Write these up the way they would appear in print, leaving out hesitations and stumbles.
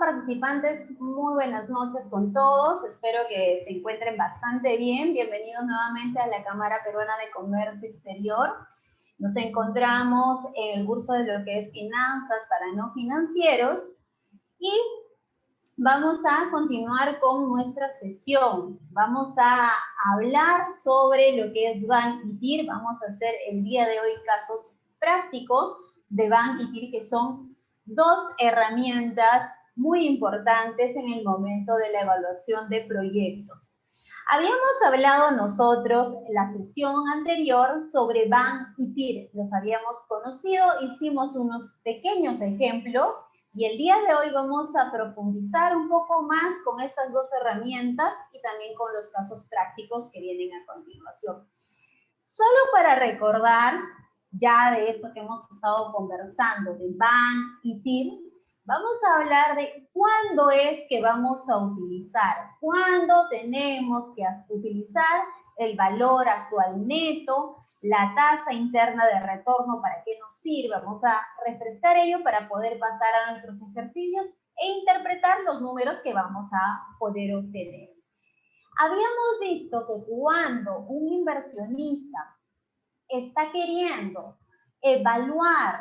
Participantes, muy buenas noches con todos. Espero que se encuentren bastante bien. Bienvenidos nuevamente a la Cámara Peruana de Comercio Exterior. Nos encontramos en el curso de lo que es finanzas para no financieros y vamos a continuar con nuestra sesión. Vamos a hablar sobre lo que es BAN y TIR. Vamos a hacer el día de hoy casos prácticos de BAN y TIR, que son dos herramientas muy importantes en el momento de la evaluación de proyectos. Habíamos hablado nosotros en la sesión anterior sobre BAN y TIR. Los habíamos conocido, hicimos unos pequeños ejemplos y el día de hoy vamos a profundizar un poco más con estas dos herramientas y también con los casos prácticos que vienen a continuación. Solo para recordar ya de esto que hemos estado conversando, de BAN y TIR, vamos a hablar de cuándo es que vamos a utilizar, cuándo tenemos que utilizar el valor actual neto, la tasa interna de retorno, para qué nos sirve. Vamos a refrescar ello para poder pasar a nuestros ejercicios e interpretar los números que vamos a poder obtener. Habíamos visto que cuando un inversionista está queriendo evaluar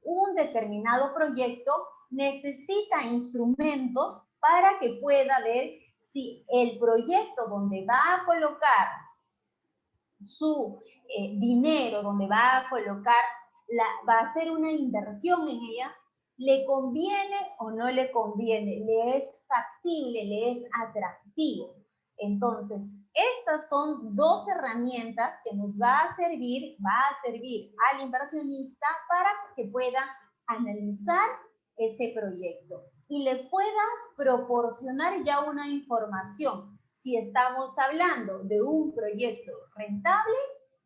un determinado proyecto, necesita instrumentos para que pueda ver si el proyecto donde va a colocar su dinero, donde va a colocar, va a hacer una inversión en ella, le conviene o no le conviene, le es factible, le es atractivo. Entonces, estas son dos herramientas que nos va a servir al inversionista para que pueda analizar ese proyecto y le pueda proporcionar ya una información. Si estamos hablando de un proyecto rentable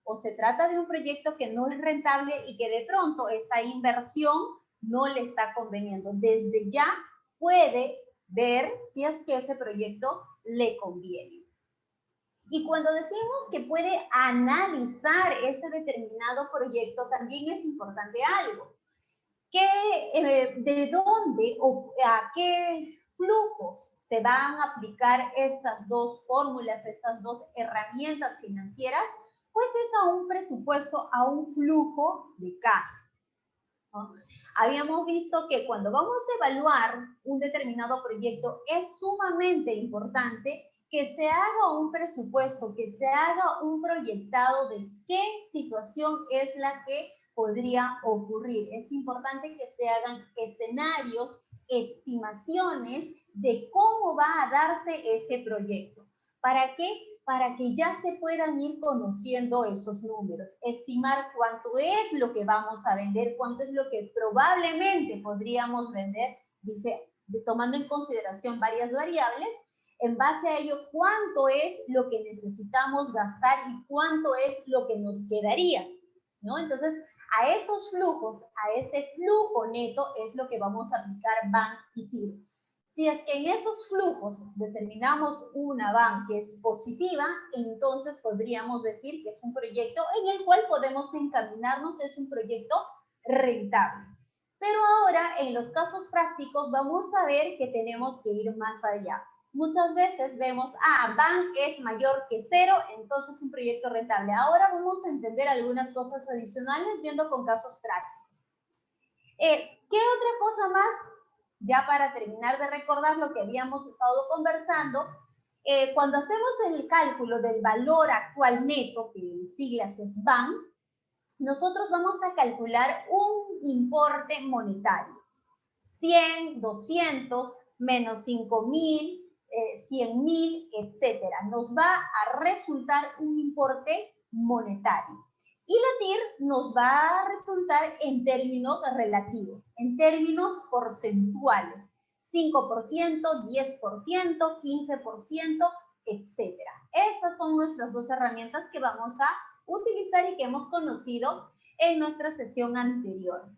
o se trata de un proyecto que no es rentable y que de pronto esa inversión no le está conveniendo. Desde ya puede ver si es que ese proyecto le conviene. Y cuando decimos que puede analizar ese determinado proyecto, también es importante algo. ¿De dónde o a qué flujos se van a aplicar estas dos fórmulas, estas dos herramientas financieras? Pues es a un presupuesto, a un flujo de caja, ¿no? Habíamos visto que cuando vamos a evaluar un determinado proyecto es sumamente importante que se haga un presupuesto, que se haga un proyectado de qué situación es la que podría ocurrir. Es importante que se hagan escenarios, estimaciones de cómo va a darse ese proyecto. ¿Para qué? Para que ya se puedan ir conociendo esos números, estimar cuánto es lo que vamos a vender, cuánto es lo que probablemente podríamos vender, tomando en consideración varias variables. En base a ello, cuánto es lo que necesitamos gastar y cuánto es lo que nos quedaría, ¿no? Entonces, a esos flujos, a ese flujo neto es lo que vamos a aplicar BAN y TIR. Si es que en esos flujos determinamos una BAN que es positiva, entonces podríamos decir que es un proyecto en el cual podemos encaminarnos, es un proyecto rentable. Pero ahora, en los casos prácticos, vamos a ver que tenemos que ir más allá. Muchas veces vemos, BAN es mayor que 0, entonces es un proyecto rentable. Ahora vamos a entender algunas cosas adicionales viendo con casos prácticos. ¿Qué otra cosa más? Ya para terminar de recordar lo que habíamos estado conversando, cuando hacemos el cálculo del valor actual neto, que en siglas es BAN, nosotros vamos a calcular un importe monetario. 100, 200, menos 5.000, 100.000, etcétera. Nos va a resultar un importe monetario. Y la TIR nos va a resultar en términos relativos, en términos porcentuales. 5%, 10%, 15%, etcétera. Esas son nuestras dos herramientas que vamos a utilizar y que hemos conocido en nuestra sesión anterior.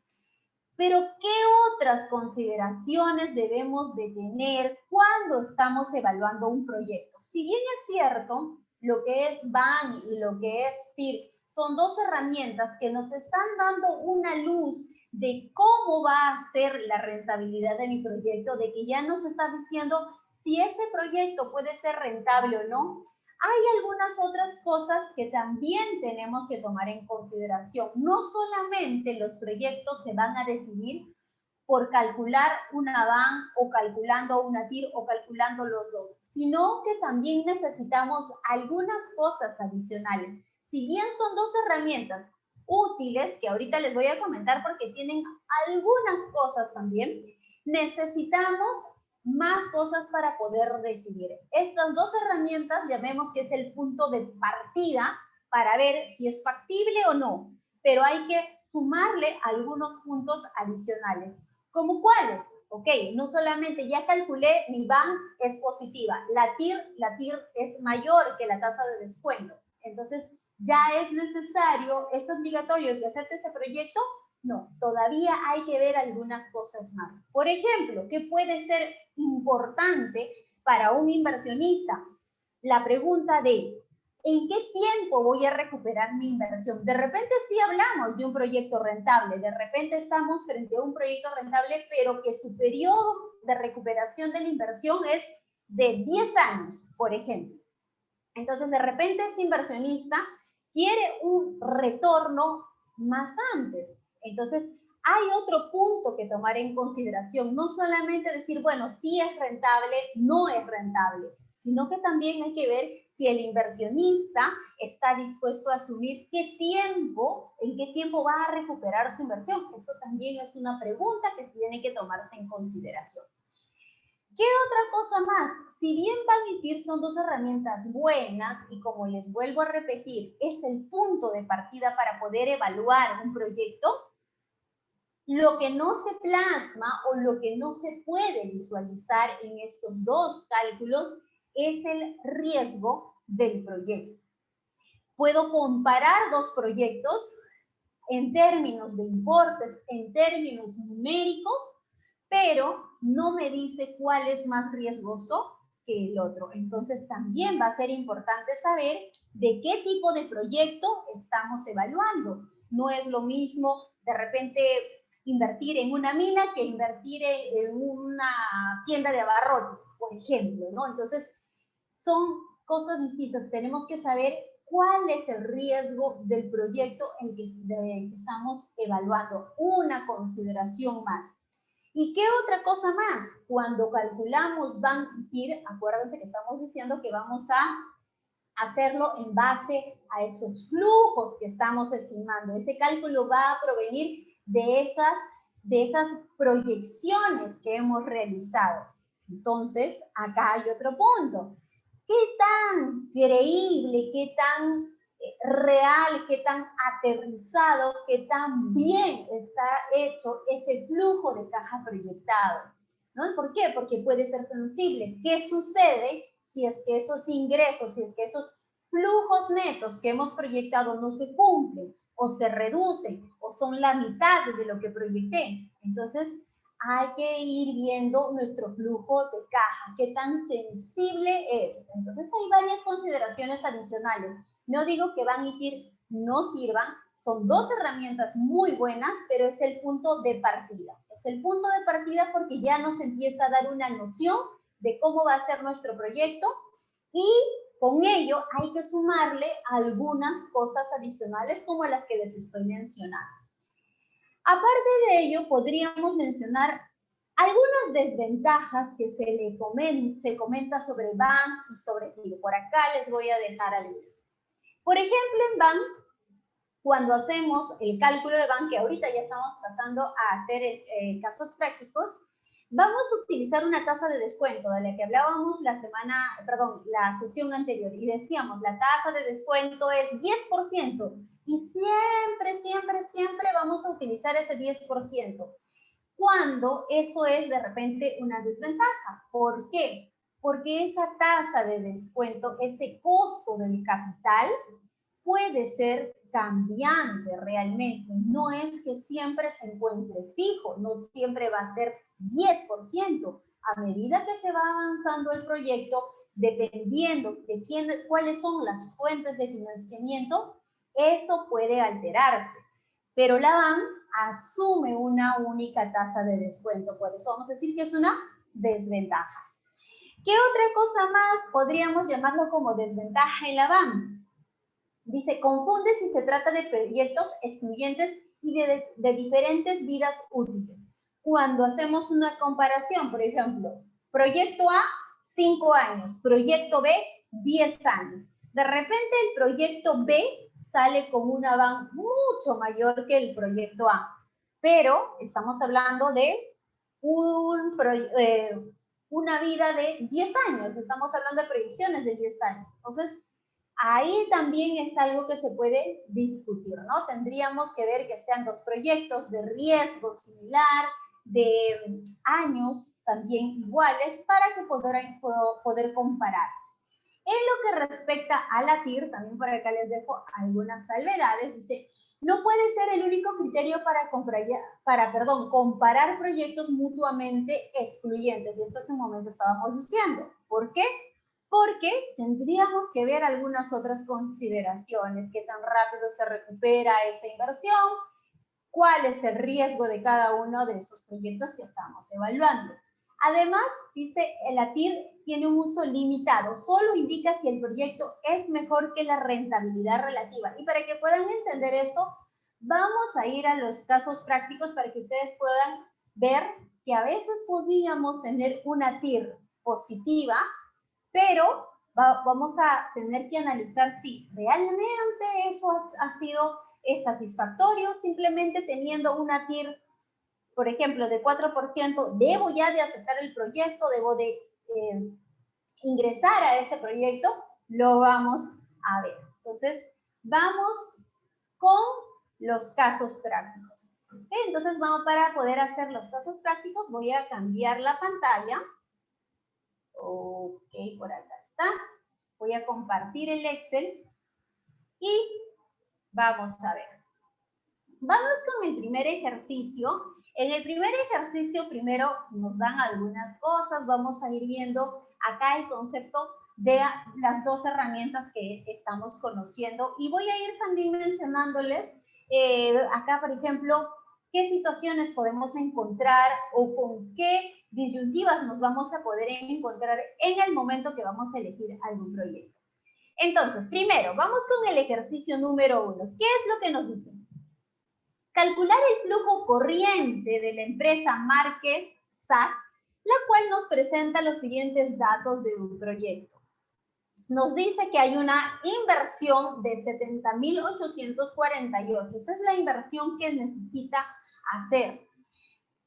Pero, ¿qué otras consideraciones debemos de tener cuando estamos evaluando un proyecto? Si bien es cierto, lo que es BAN y lo que es TIR son dos herramientas que nos están dando una luz de cómo va a ser la rentabilidad de mi proyecto, de que ya nos está diciendo si ese proyecto puede ser rentable o no. Hay algunas otras cosas que también tenemos que tomar en consideración. No solamente los proyectos se van a decidir por calcular una van o calculando una TIR o calculando los dos, sino que también necesitamos algunas cosas adicionales. Si bien son dos herramientas útiles, que ahorita les voy a comentar porque tienen algunas cosas también, necesitamos más cosas para poder decidir. Estas dos herramientas ya vemos que es el punto de partida para ver si es factible o no, pero hay que sumarle algunos puntos adicionales. ¿Cómo cuáles? Ok, no solamente ya calculé, mi van es positiva, la TIR es mayor que la tasa de descuento. Entonces, ¿ya es necesario, es obligatorio que hacerte este proyecto? No, todavía hay que ver algunas cosas más. Por ejemplo, ¿qué puede ser importante para un inversionista? La pregunta de ¿en qué tiempo voy a recuperar mi inversión? De repente sí hablamos de un proyecto rentable, de repente estamos frente a un proyecto rentable, pero que su periodo de recuperación de la inversión es de 10 años, por ejemplo. Entonces, de repente este inversionista quiere un retorno más antes. Entonces, hay otro punto que tomar en consideración, no solamente decir, bueno, sí es rentable, no es rentable, sino que también hay que ver si el inversionista está dispuesto a asumir qué tiempo, en qué tiempo va a recuperar su inversión. Eso también es una pregunta que tiene que tomarse en consideración. ¿Qué otra cosa más? Si bien Van y TIR son dos herramientas buenas y como les vuelvo a repetir, es el punto de partida para poder evaluar un proyecto, lo que no se plasma o lo que no se puede visualizar en estos dos cálculos es el riesgo del proyecto. Puedo comparar dos proyectos en términos de importes, en términos numéricos, pero no me dice cuál es más riesgoso que el otro. Entonces también va a ser importante saber de qué tipo de proyecto estamos evaluando. No es lo mismo de repente invertir en una mina que invertir en una tienda de abarrotes, por ejemplo, ¿no? Entonces son cosas distintas. Tenemos que saber cuál es el riesgo del proyecto en que estamos evaluando. Una consideración más. ¿Y qué otra cosa más? Cuando calculamos Van y TIR, acuérdense que estamos diciendo que vamos a hacerlo en base a esos flujos que estamos estimando. Ese cálculo va a provenir de esas proyecciones que hemos realizado. Entonces, acá hay otro punto. ¿Qué tan creíble, qué tan real, qué tan aterrizado, qué tan bien está hecho ese flujo de caja proyectado? ¿No? ¿Por qué? Porque puede ser sensible. ¿Qué sucede si es que esos ingresos, si es que esos flujos netos que hemos proyectado no se cumplen o se reducen o son la mitad de lo que proyecté? Entonces, hay que ir viendo nuestro flujo de caja, qué tan sensible es. Entonces, hay varias consideraciones adicionales. No digo que Van y TIR no sirvan, son dos herramientas muy buenas, pero es el punto de partida. Es el punto de partida porque ya nos empieza a dar una noción de cómo va a ser nuestro proyecto y con ello hay que sumarle algunas cosas adicionales como las que les estoy mencionando. Aparte de ello, podríamos mencionar algunas desventajas que se comenta sobre Van y sobre TIR. Por acá les voy a dejar algunas. Por ejemplo, en Van, cuando hacemos el cálculo de Van, que ahorita ya estamos pasando a hacer casos prácticos, vamos a utilizar una tasa de descuento de la que hablábamos la sesión anterior y decíamos la tasa de descuento es 10% y siempre vamos a utilizar ese 10%. Cuando eso es de repente una desventaja. ¿Por qué? Porque esa tasa de descuento, ese costo del capital, puede ser cambiante realmente. No es que siempre se encuentre fijo, no siempre va a ser 10%. A medida que se va avanzando el proyecto, dependiendo de cuáles son las fuentes de financiamiento, eso puede alterarse. pero la BAM asume una única tasa de descuento. Por eso vamos a decir que es una desventaja. ¿Qué otra cosa más podríamos llamarlo como desventaja en la BAM? Dice, confunde si se trata de proyectos excluyentes y de diferentes vidas útiles. Cuando hacemos una comparación, por ejemplo, proyecto A, 5 años, proyecto B, 10 años. De repente el proyecto B sale con una BAM mucho mayor que el proyecto A, pero estamos hablando de una vida de 10 años, estamos hablando de proyecciones de 10 años. Entonces, ahí también es algo que se puede discutir, ¿no? Tendríamos que ver que sean dos proyectos de riesgo similar, de años también iguales, para que poder comparar. En lo que respecta a la TIR, también por acá les dejo algunas salvedades, dice, no puede ser el único criterio para comparar proyectos mutuamente excluyentes. Eso hace un momento estábamos diciendo. ¿Por qué? Porque tendríamos que ver algunas otras consideraciones, qué tan rápido se recupera esa inversión, cuál es el riesgo de cada uno de esos proyectos que estamos evaluando. Además, dice, la TIR tiene un uso limitado, solo indica si el proyecto es mejor que la rentabilidad relativa. Y para que puedan entender esto, vamos a ir a los casos prácticos para que ustedes puedan ver que a veces podríamos tener una TIR positiva, pero vamos a tener que analizar si realmente eso ha sido satisfactorio, simplemente teniendo una TIR, por ejemplo, de 4%, debo ya de aceptar el proyecto, debo de ingresar a ese proyecto, lo vamos a ver. Entonces, vamos con los casos prácticos. ¿Okay? Entonces, para poder hacer los casos prácticos, voy a cambiar la pantalla. Ok, por acá está. Voy a compartir el Excel y vamos a ver. Vamos con el primer ejercicio. En el primer ejercicio primero nos dan algunas cosas. Vamos a ir viendo acá el concepto de las dos herramientas que estamos conociendo. Y voy a ir también mencionándoles acá, por ejemplo, qué situaciones podemos encontrar o con qué disyuntivas nos vamos a poder encontrar en el momento que vamos a elegir algún proyecto. Entonces, primero, vamos con el ejercicio número 1. ¿Qué es lo que nos dice? Calcular el flujo corriente de la empresa Márquez SAC, la cual nos presenta los siguientes datos de un proyecto. Nos dice que hay una inversión de 70.848. Esa es la inversión que necesita hacer.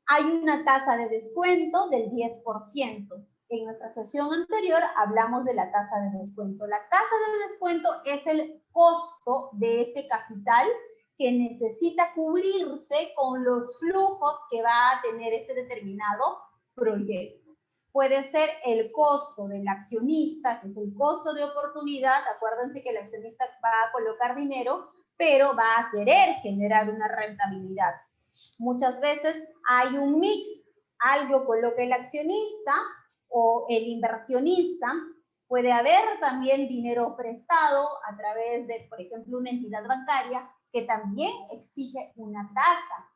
Hay una tasa de descuento del 10%. En nuestra sesión anterior hablamos de la tasa de descuento. La tasa de descuento es el costo de ese capital que necesita cubrirse con los flujos que va a tener ese determinado proyecto. Puede ser el costo del accionista, que es el costo de oportunidad. Acuérdense que el accionista va a colocar dinero, pero va a querer generar una rentabilidad. Muchas veces hay un mix, algo coloca el accionista o el inversionista. Puede haber también dinero prestado a través de, por ejemplo, una entidad bancaria que también exige una tasa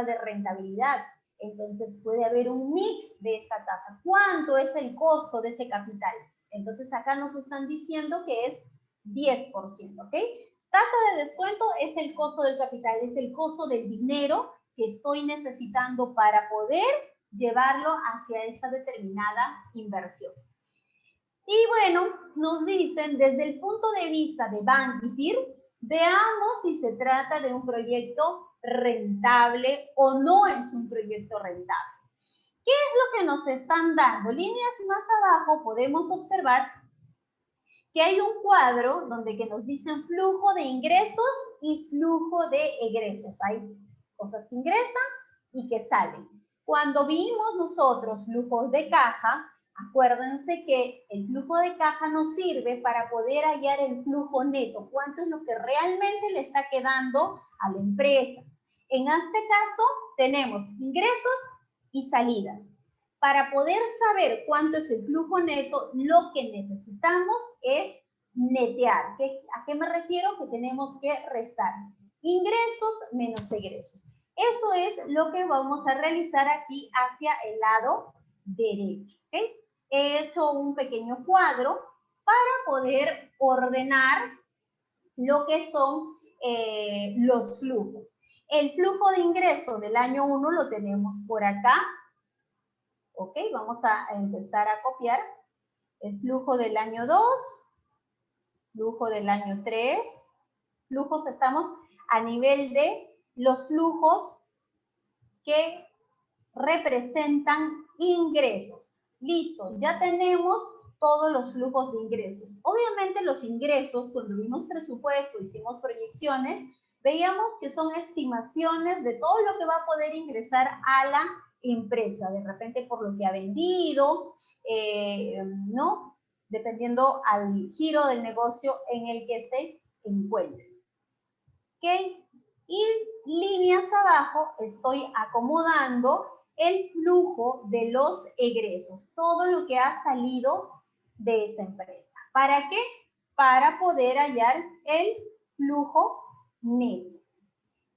de rentabilidad. Entonces puede haber un mix de esa tasa. ¿Cuánto es el costo de ese capital? Entonces acá nos están diciendo que es 10%, ¿ok? Tasa de descuento es el costo del capital, es el costo del dinero que estoy necesitando para poder llevarlo hacia esa determinada inversión. Y bueno, nos dicen desde el punto de vista de BAM y TIR, veamos si se trata de un proyecto rentable o no es un proyecto rentable. ¿Qué es lo que nos están dando? Líneas más abajo podemos observar que hay un cuadro donde que nos dicen flujo de ingresos y flujo de egresos. Hay cosas que ingresan y que salen. Cuando vimos nosotros flujos de caja, acuérdense que el flujo de caja nos sirve para poder hallar el flujo neto, cuánto es lo que realmente le está quedando a la empresa. En este caso tenemos ingresos y salidas. Para poder saber cuánto es el flujo neto, lo que necesitamos es netear. ¿A qué me refiero? Que tenemos que restar. Ingresos menos egresos. Eso es lo que vamos a realizar aquí hacia el lado derecho. ¿Okay? He hecho un pequeño cuadro para poder ordenar lo que son los flujos. El flujo de ingreso del año 1 lo tenemos por acá. Ok, vamos a empezar a copiar. El flujo del año 2, flujo del año 3. Flujos, estamos a nivel de los flujos que representan ingresos. Listo, ya tenemos todos los flujos de ingresos. Obviamente los ingresos, cuando vimos presupuesto, hicimos proyecciones, veíamos que son estimaciones de todo lo que va a poder ingresar a la empresa, de repente por lo que ha vendido, ¿no? Dependiendo al giro del negocio en el que se encuentre. ¿Ok? Y líneas abajo estoy acomodando el flujo de los egresos, todo lo que ha salido de esa empresa. ¿Para qué? Para poder hallar el flujo neto.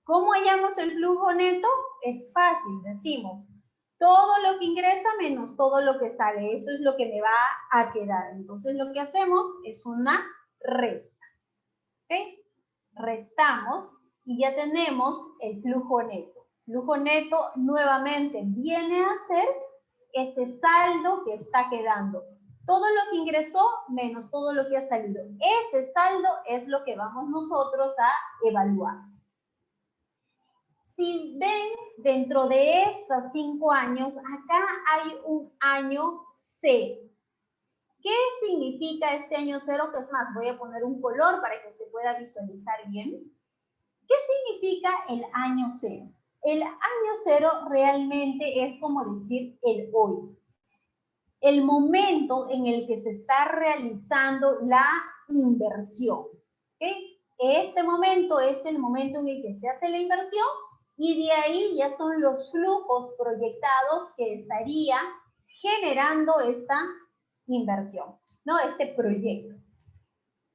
¿Cómo hallamos el flujo neto? Es fácil, decimos todo lo que ingresa menos todo lo que sale. Eso es lo que me va a quedar. Entonces lo que hacemos es una resta. ¿Ok? Restamos y ya tenemos el flujo neto. Flujo neto nuevamente viene a ser ese saldo que está quedando. Todo lo que ingresó menos todo lo que ha salido. Ese saldo es lo que vamos nosotros a evaluar. Si ven, dentro de estos 5 años, acá hay un año cero. ¿Qué significa este año cero? Que es más, voy a poner un color para que se pueda visualizar bien. ¿Qué significa el año cero? El año cero realmente es como decir el hoy. El momento en el que se está realizando la inversión. ¿Okay? Este momento es el momento en el que se hace la inversión y de ahí ya son los flujos proyectados que estaría generando esta inversión, ¿no? Este proyecto.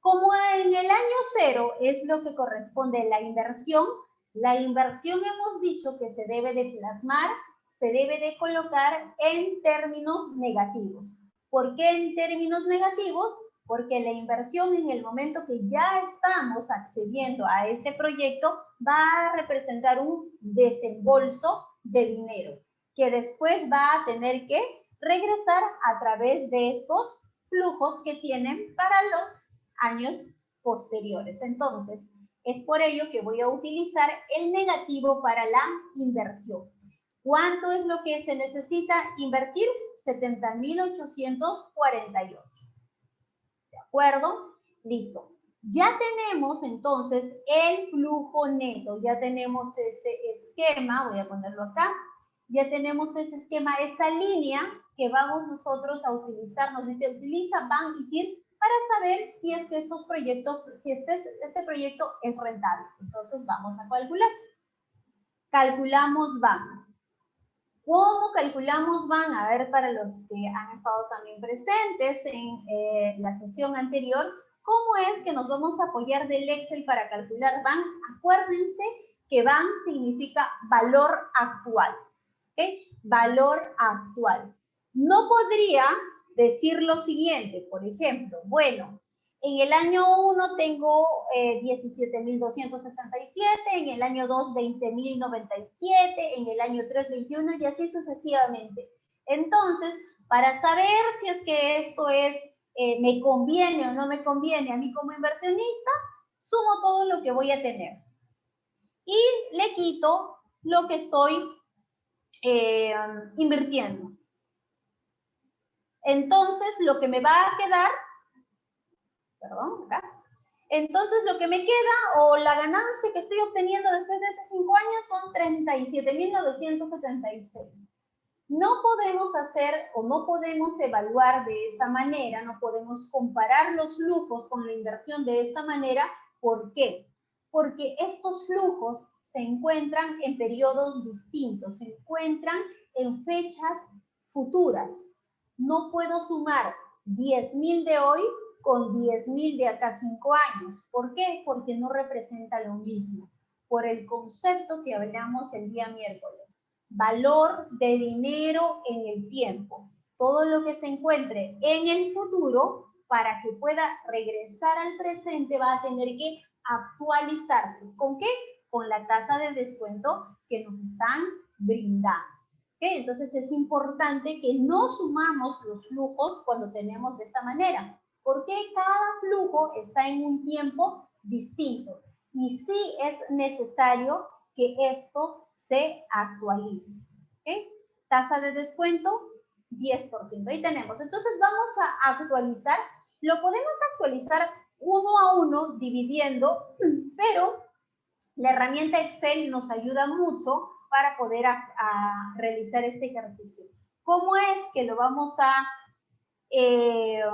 Como en el año cero es lo que corresponde a la inversión hemos dicho que se debe de plasmar, se debe de colocar en términos negativos. ¿Por qué en términos negativos? Porque la inversión en el momento que ya estamos accediendo a ese proyecto va a representar un desembolso de dinero que después va a tener que regresar a través de estos flujos que tienen para los años posteriores. Entonces, es por ello que voy a utilizar el negativo para la inversión. ¿Cuánto es lo que se necesita invertir? 70.848. ¿De acuerdo? Listo. Ya tenemos entonces el flujo neto, ya tenemos ese esquema, voy a ponerlo acá, ya tenemos ese esquema, esa línea que vamos nosotros a utilizar, nos dice utiliza BAN y TIR para saber si es que estos proyectos, si este proyecto es rentable. Entonces vamos a calcular. Calculamos BAN. ¿Cómo calculamos BAN? A ver, para los que han estado también presentes en la sesión anterior, ¿cómo es que nos vamos a apoyar del Excel para calcular BAN? Acuérdense que BAN significa valor actual. ¿Okay? Valor actual. No podría decir lo siguiente, por ejemplo, bueno, en el año 1 tengo 17.267, en el año 2 20.097, en el año 3 21 y así sucesivamente. Entonces, para saber si es que esto es, me conviene o no me conviene a mí como inversionista, sumo todo lo que voy a tener. Y le quito lo que estoy invirtiendo. Entonces, lo que me va a quedar, perdón, acá. Entonces, lo que me queda o la ganancia que estoy obteniendo después de esos 5 años son 37.976. No podemos hacer o no podemos evaluar de esa manera, no podemos comparar los flujos con la inversión de esa manera. ¿Por qué? Porque estos flujos se encuentran en periodos distintos, se encuentran en fechas futuras. No puedo sumar 10.000 de hoy con 10.000 de acá 5 años. ¿Por qué? Porque no representa lo mismo. por el concepto que hablamos el día miércoles. Valor de dinero en el tiempo. Todo lo que se encuentre en el futuro, para que pueda regresar al presente, va a tener que actualizarse. ¿Con qué? Con la tasa de descuento que nos están brindando. ¿Okay? Entonces es importante que no sumamos los flujos cuando tenemos de esa manera, porque cada flujo está en un tiempo distinto y sí es necesario que esto se actualice. ¿Okay? Tasa de descuento 10%. Ahí tenemos. Entonces vamos a actualizar. Lo podemos actualizar uno a uno dividiendo, pero la herramienta Excel nos ayuda mucho para poder realizar este ejercicio. ¿Cómo es que lo vamos a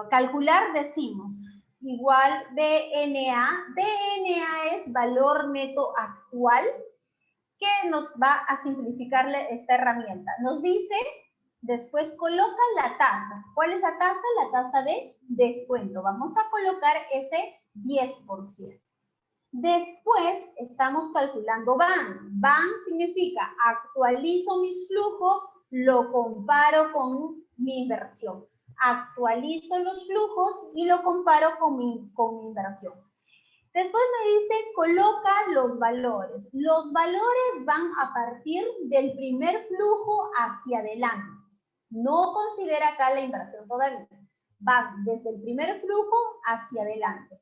calcular? Decimos igual BNA. BNA es valor neto actual, que nos va a simplificarle esta herramienta. Nos dice, después coloca la tasa. ¿Cuál es la tasa? La tasa de descuento. Vamos a colocar ese 10%. Después estamos calculando BAN. BAN significa actualizo mis flujos, lo comparo con mi inversión. Actualizo los flujos y lo comparo con mi inversión. Después me dice, coloca los valores. Los valores van a partir del primer flujo hacia adelante. No considera acá la inversión todavía. Van desde el primer flujo hacia adelante.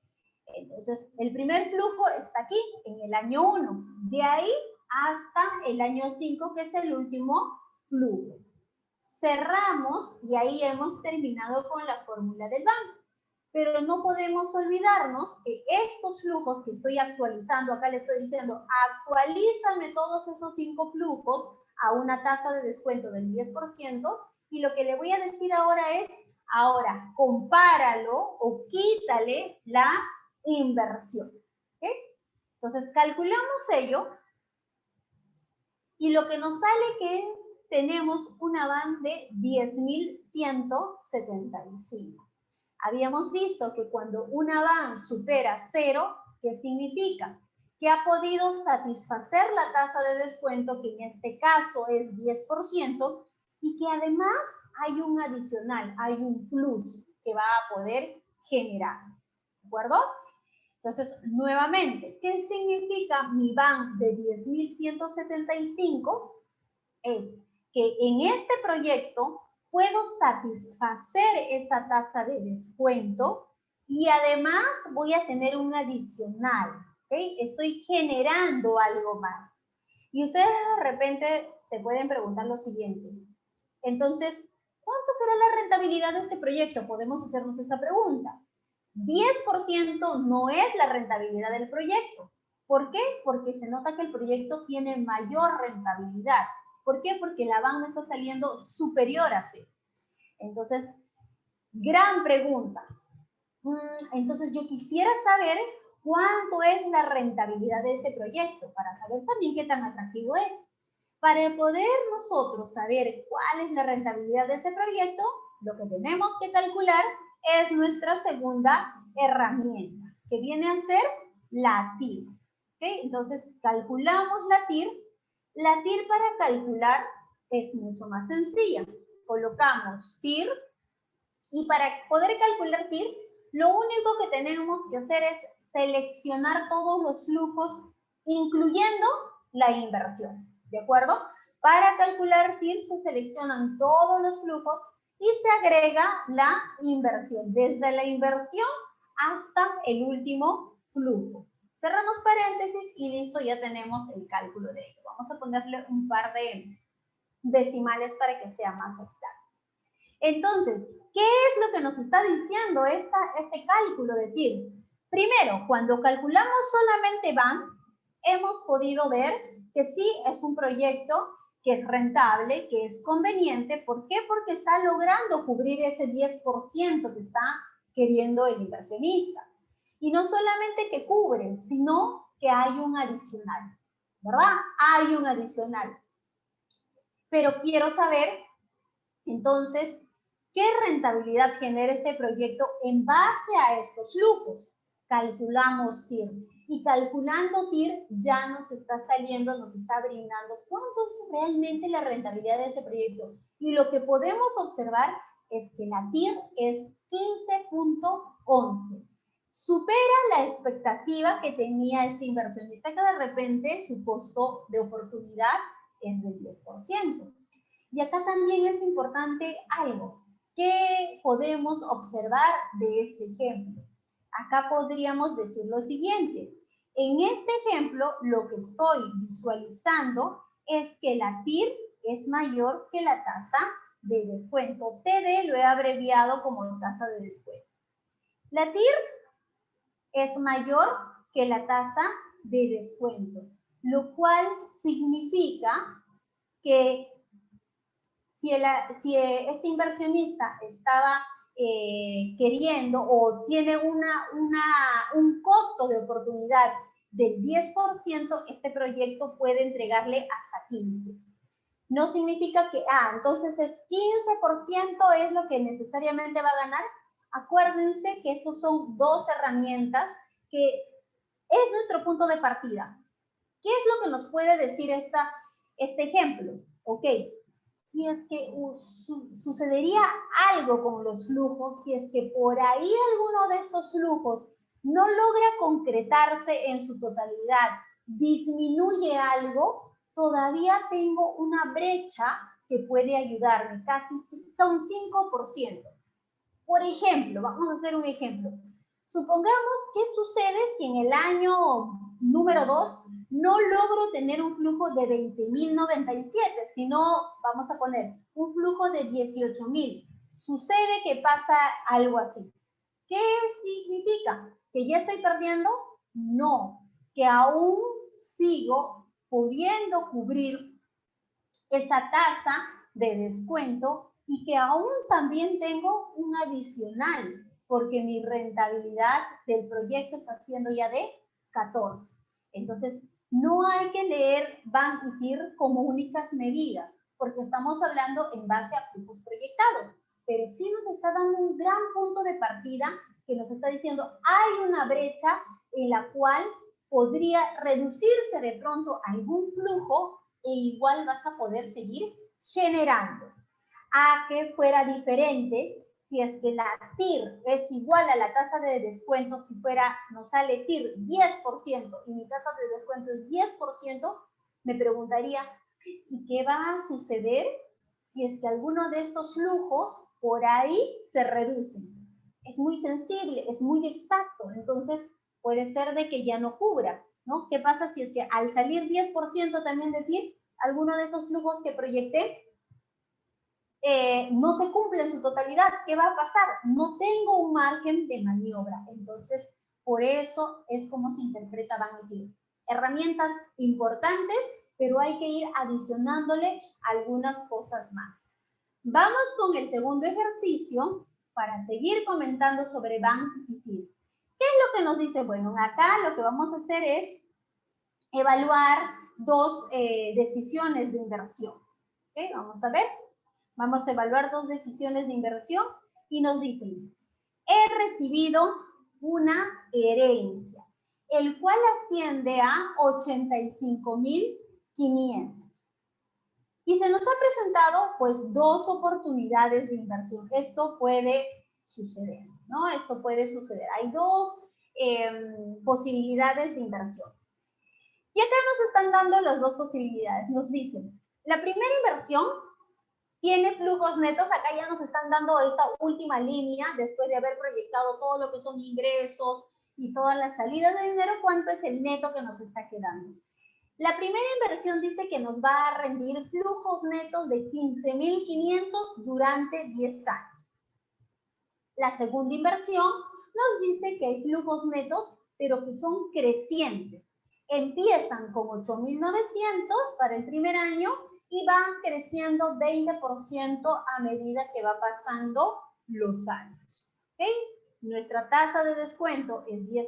Entonces, el primer flujo está aquí, en el año 1. De ahí hasta el año 5, que es el último flujo. Cerramos y ahí hemos terminado con la fórmula del banco. Pero no podemos olvidarnos que estos flujos que estoy actualizando, acá le estoy diciendo, actualízame todos esos 5 flujos a una tasa de descuento del 10%, y lo que le voy a decir ahora es, ahora compáralo o quítale la inversión. ¿Okay? Entonces calculamos ello y lo que nos sale que tenemos una BAN de 10.175. Habíamos visto que cuando una BAN supera 0, ¿qué significa? Que ha podido satisfacer la tasa de descuento, que en este caso es 10%, y que además hay un adicional, hay un plus que va a poder generar. ¿De acuerdo? Entonces, nuevamente, ¿qué significa mi BAN de 10.175? Es que en este proyecto puedo satisfacer esa tasa de descuento y además voy a tener un adicional. ¿Okay? Estoy generando algo más. Y ustedes de repente se pueden preguntar lo siguiente. Entonces, ¿cuánto será la rentabilidad de este proyecto? Podemos hacernos esa pregunta. 10% no es la rentabilidad del proyecto. ¿Por qué? Porque se nota que el proyecto tiene mayor rentabilidad. ¿Por qué? Porque la BAN me está saliendo superior a 0. Entonces, gran pregunta. Entonces, yo quisiera saber cuánto es la rentabilidad de ese proyecto, para saber también qué tan atractivo es. Para poder nosotros saber cuál es la rentabilidad de ese proyecto, lo que tenemos que calcular es nuestra segunda herramienta, que viene a ser la TIR. ¿Okay? Entonces, calculamos la TIR. La TIR para calcular es mucho más sencilla. Colocamos TIR y para poder calcular TIR, lo único que tenemos que hacer es seleccionar todos los flujos, incluyendo la inversión. ¿De acuerdo? Para calcular TIR se seleccionan todos los flujos y se agrega la inversión, desde la inversión hasta el último flujo. Cerramos paréntesis y listo, ya tenemos el cálculo de ello. Vamos a ponerle un par de decimales para que sea más exacto. Entonces, ¿qué es lo que nos está diciendo este cálculo de TIR? Primero, cuando calculamos solamente BAN, hemos podido ver que sí es un proyecto que es rentable, que es conveniente. ¿Por qué? Porque está logrando cubrir ese 10% que está queriendo el inversionista. Y no solamente que cubre, sino que hay un adicional, ¿verdad? Hay un adicional. Pero quiero saber, entonces, ¿qué rentabilidad genera este proyecto en base a estos flujos? Calculamos TIR. Y calculando TIR ya nos está saliendo, nos está brindando cuánto es realmente la rentabilidad de ese proyecto. Y lo que podemos observar es que la TIR es 15.11. Supera la expectativa que tenía este inversionista, que de repente su costo de oportunidad es del 10%. Y acá también es importante algo que podemos observar de este ejemplo. Acá podríamos decir lo siguiente. En este ejemplo, lo que estoy visualizando es que la TIR es mayor que la tasa de descuento. TD lo he abreviado como tasa de descuento. La TIR es mayor que la tasa de descuento, lo cual significa que si este inversionista estaba queriendo o tiene un costo de oportunidad del 10%, este proyecto puede entregarle hasta 15%. No significa que, entonces es 15% es lo que necesariamente va a ganar. Acuérdense que estos son dos herramientas que es nuestro punto de partida. ¿Qué es lo que nos puede decir este ejemplo? Ok, si es que sucedería algo con los flujos, si es que por ahí alguno de estos flujos no logra concretarse en su totalidad, disminuye algo, todavía tengo una brecha que puede ayudarme, casi son 5%. Por ejemplo, vamos a hacer un ejemplo. Supongamos qué sucede si en el año número 2 no logro tener un flujo de 20.097, sino vamos a poner un flujo de 18.000. Sucede que pasa algo así. ¿Qué significa? ¿Que ya estoy perdiendo? No, que aún sigo pudiendo cubrir esa tasa de descuento y que aún también tengo un adicional, porque mi rentabilidad del proyecto está siendo ya de 14. Entonces, no hay que leer Bank y TIR como únicas medidas, porque estamos hablando en base a flujos proyectados, pero sí nos está dando un gran punto de partida que nos está diciendo hay una brecha en la cual podría reducirse de pronto algún flujo e igual vas a poder seguir generando. A que fuera diferente, si es que la TIR es igual a la tasa de descuento, si nos sale TIR 10% y mi tasa de descuento es 10%, me preguntaría, ¿y qué va a suceder si es que alguno de estos flujos por ahí se reducen? Es muy sensible, es muy exacto, entonces puede ser de que ya no cubra, ¿no? ¿Qué pasa si es que al salir 10% también de TIR, alguno de esos flujos que proyecté no se cumple en su totalidad? ¿Qué va a pasar? No tengo un margen de maniobra. Entonces, por eso es como se interpreta Bank y TIR. Herramientas importantes, pero hay que ir adicionándole algunas cosas más. Vamos con el segundo ejercicio para seguir comentando sobre Bank y TIR. ¿Qué es lo que nos dice? Bueno, acá lo que vamos a hacer es evaluar dos decisiones de inversión. ¿Okay? Vamos a ver. Vamos a evaluar dos decisiones de inversión y nos dicen, he recibido una herencia, el cual asciende a 85.500. Y se nos ha presentado pues dos oportunidades de inversión. Esto puede suceder, ¿no? Esto puede suceder. Hay dos posibilidades de inversión. Y acá nos están dando las dos posibilidades. Nos dicen, la primera inversión tiene flujos netos. Acá ya nos están dando esa última línea, después de haber proyectado todo lo que son ingresos y todas las salidas de dinero, ¿cuánto es el neto que nos está quedando? La primera inversión dice que nos va a rendir flujos netos de 15.500 durante 10 años. La segunda inversión nos dice que hay flujos netos, pero que son crecientes. Empiezan con 8.900 para el primer año y van creciendo 20% a medida que va pasando los años. ¿Okay? Nuestra tasa de descuento es 10% y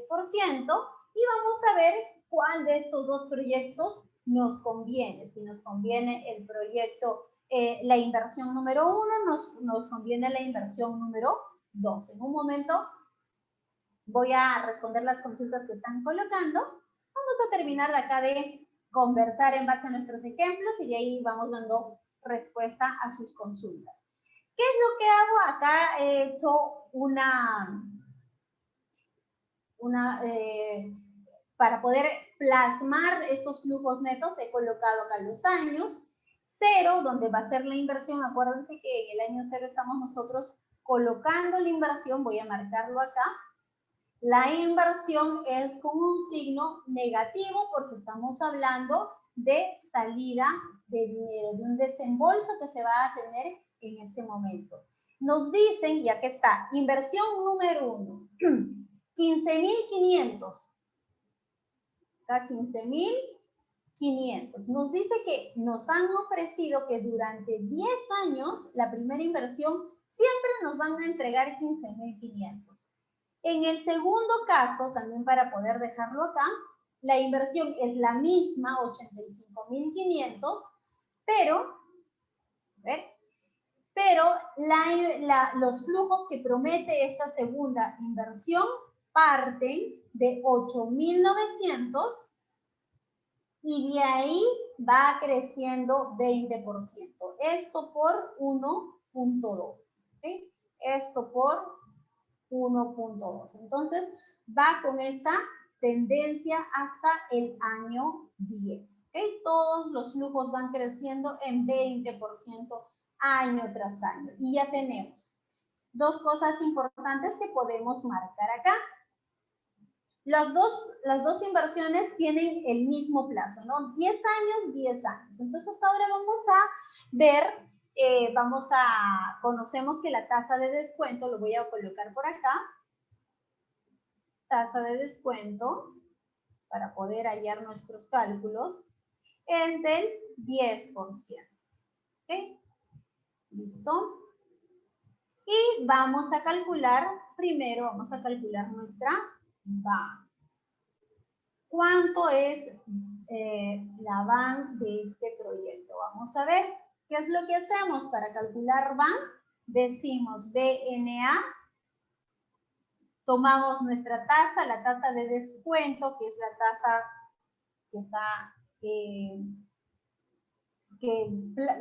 vamos a ver cuál de estos dos proyectos nos conviene. Si nos conviene el proyecto, la inversión número 1, nos conviene la inversión número 2. En un momento voy a responder las consultas que están colocando. Vamos a terminar de acá de conversar en base a nuestros ejemplos y de ahí vamos dando respuesta a sus consultas. ¿Qué es lo que hago? Acá he hecho para poder plasmar estos flujos netos, he colocado acá los años. 0, donde va a ser la inversión. Acuérdense que en el año 0 estamos nosotros colocando la inversión. Voy a marcarlo acá. La inversión es con un signo negativo porque estamos hablando de salida de dinero, de un desembolso que se va a tener en ese momento. Nos dicen, y aquí está, inversión número 1, 15.500. Acá 15.500. Nos dice que nos han ofrecido que durante 10 años, la primera inversión, siempre nos van a entregar 15.500. En el segundo caso, también para poder dejarlo acá, la inversión es la misma, 85.500, pero los flujos que promete esta segunda inversión parten de 8.900 y de ahí va creciendo 20%. Esto por 1.2. ¿Sí? Esto por 1.2. Entonces, va con esa tendencia hasta el año 10. ¿Okay? Todos los flujos van creciendo en 20% año tras año. Y ya tenemos dos cosas importantes que podemos marcar acá. Las dos inversiones tienen el mismo plazo, ¿no? 10 años, 10 años. Entonces, ahora vamos a ver, conocemos que la tasa de descuento, lo voy a colocar por acá, tasa de descuento, para poder hallar nuestros cálculos, es del 10%. ¿Ok? ¿Listo? Y vamos a calcular, primero vamos a calcular nuestra VAN. ¿Cuánto es la VAN de este proyecto? Vamos a ver, ¿qué es lo que hacemos para calcular VAN? Decimos BNA, tomamos nuestra tasa, la tasa de descuento, que es la tasa que está, que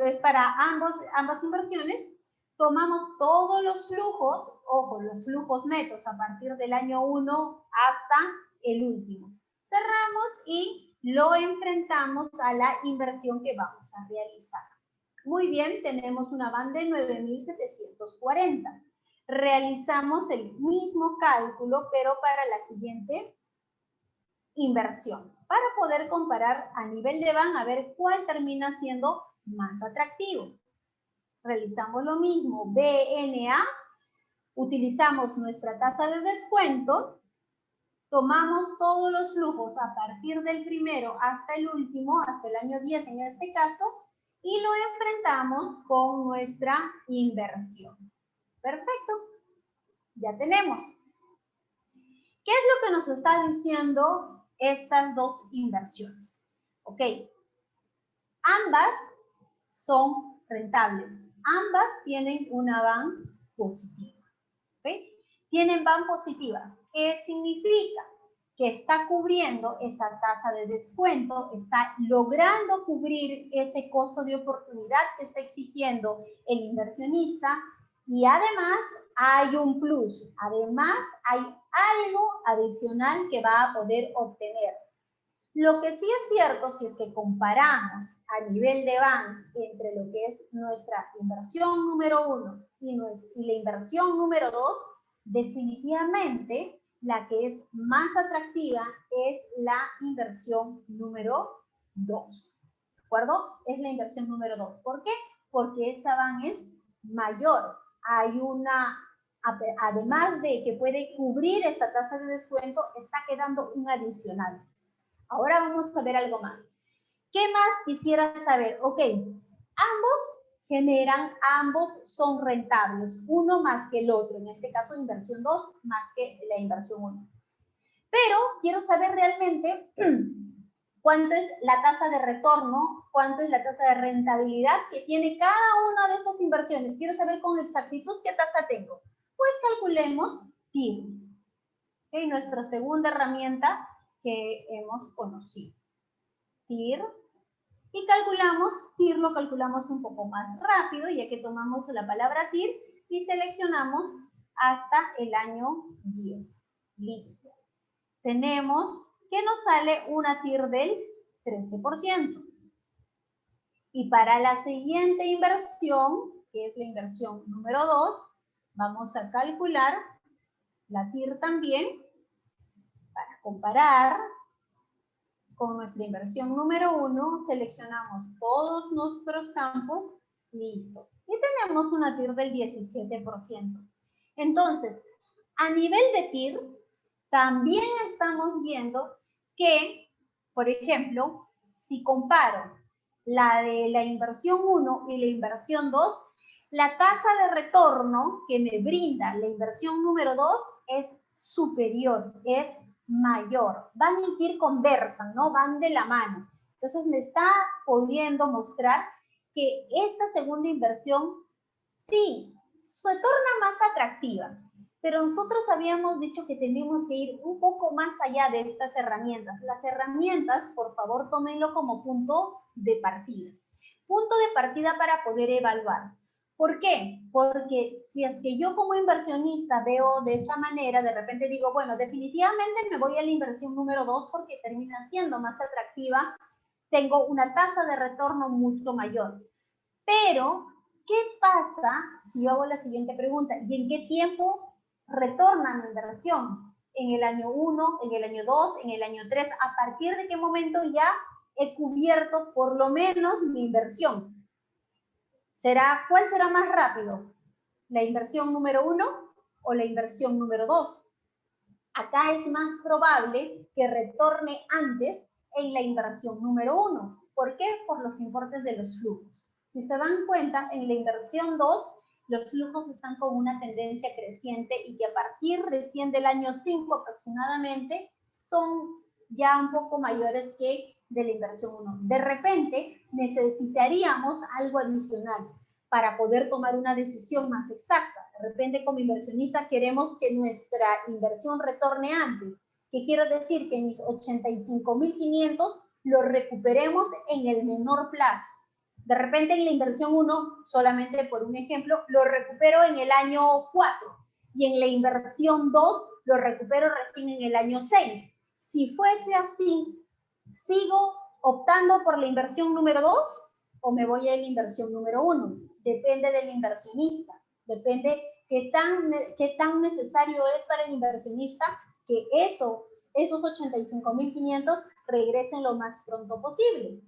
es para ambas inversiones. Tomamos todos los flujos, ojo, los flujos netos a partir del año 1 hasta el último. Cerramos y lo enfrentamos a la inversión que vamos a realizar. Muy bien, tenemos una VAN de 9.740. Realizamos el mismo cálculo, pero para la siguiente inversión, para poder comparar a nivel de VAN a ver cuál termina siendo más atractivo. Realizamos lo mismo, BNA, utilizamos nuestra tasa de descuento, tomamos todos los flujos a partir del primero hasta el último, hasta el año 10 en este caso, y lo enfrentamos con nuestra inversión. Perfecto, ya tenemos. ¿Qué es lo que nos está diciendo estas dos inversiones? Ok, ambas son rentables, ambas tienen una VAN positiva. ¿Okay? Tienen VAN positiva. ¿Qué significa? Que está cubriendo esa tasa de descuento, está logrando cubrir ese costo de oportunidad que está exigiendo el inversionista y además hay un plus, además hay algo adicional que va a poder obtener. Lo que sí es cierto, si es que comparamos a nivel de VAN entre lo que es nuestra inversión número 1 y la inversión número 2, definitivamente la que es más atractiva es la inversión número 2. ¿De acuerdo? Es la inversión número 2. ¿Por qué? Porque esa VAN es mayor. Hay además de que puede cubrir esa tasa de descuento, está quedando un adicional. Ahora vamos a ver algo más. ¿Qué más quisiera saber? Ok, ambos son rentables, uno más que el otro, en este caso inversión 2 más que la inversión 1. Pero quiero saber realmente cuánto es la tasa de retorno, cuánto es la tasa de rentabilidad que tiene cada una de estas inversiones. Quiero saber con exactitud qué tasa tengo. Pues calculemos TIR. ¿Okay? Nuestra segunda herramienta que hemos conocido. TIR. Y calculamos, TIR lo calculamos un poco más rápido, ya que tomamos la palabra TIR y seleccionamos hasta el año 10. Listo. Tenemos que nos sale una TIR del 13%. Y para la siguiente inversión, que es la inversión número 2, vamos a calcular la TIR también para comparar con nuestra inversión número 1, seleccionamos todos nuestros campos, listo. Y tenemos una TIR del 17%. Entonces, a nivel de TIR, también estamos viendo que, por ejemplo, si comparo la de la inversión 1 y la inversión 2, la tasa de retorno que me brinda la inversión número 2 es superior, es mayor. Van a ir conversan, ¿no? Van de la mano. Entonces me está pudiendo mostrar que esta segunda inversión sí se torna más atractiva, pero nosotros habíamos dicho que tenemos que ir un poco más allá de estas herramientas. Las herramientas, por favor, tómenlo como punto de partida. Punto de partida para poder evaluar. ¿Por qué? Porque si es que yo como inversionista veo de esta manera, de repente digo, bueno, definitivamente me voy a la inversión número 2 porque termina siendo más atractiva, tengo una tasa de retorno mucho mayor. Pero, ¿qué pasa si yo hago la siguiente pregunta? ¿Y en qué tiempo retorna mi inversión? ¿En el año 1, en el año 2, en el año 3? ¿A partir de qué momento ya he cubierto por lo menos mi inversión? ¿Cuál será más rápido? ¿La inversión número 1 o la inversión número 2? Acá es más probable que retorne antes en la inversión número 1. ¿Por qué? Por los importes de los flujos. Si se dan cuenta, en la inversión 2, los flujos están con una tendencia creciente y que a partir recién del año 5 aproximadamente son ya un poco mayores que de la inversión 1. De repente necesitaríamos algo adicional para poder tomar una decisión más exacta. De repente como inversionista queremos que nuestra inversión retorne antes. ¿Qué quiero decir? Que mis 85.500 los recuperemos en el menor plazo. De repente en la inversión 1, solamente por un ejemplo, lo recupero en el año 4 y en la inversión 2 lo recupero recién en el año 6. Si fuese así, ¿sigo optando por la inversión número 2 o me voy a la inversión número 1? Depende del inversionista, depende qué tan necesario es para el inversionista que esos 85.500 regresen lo más pronto posible.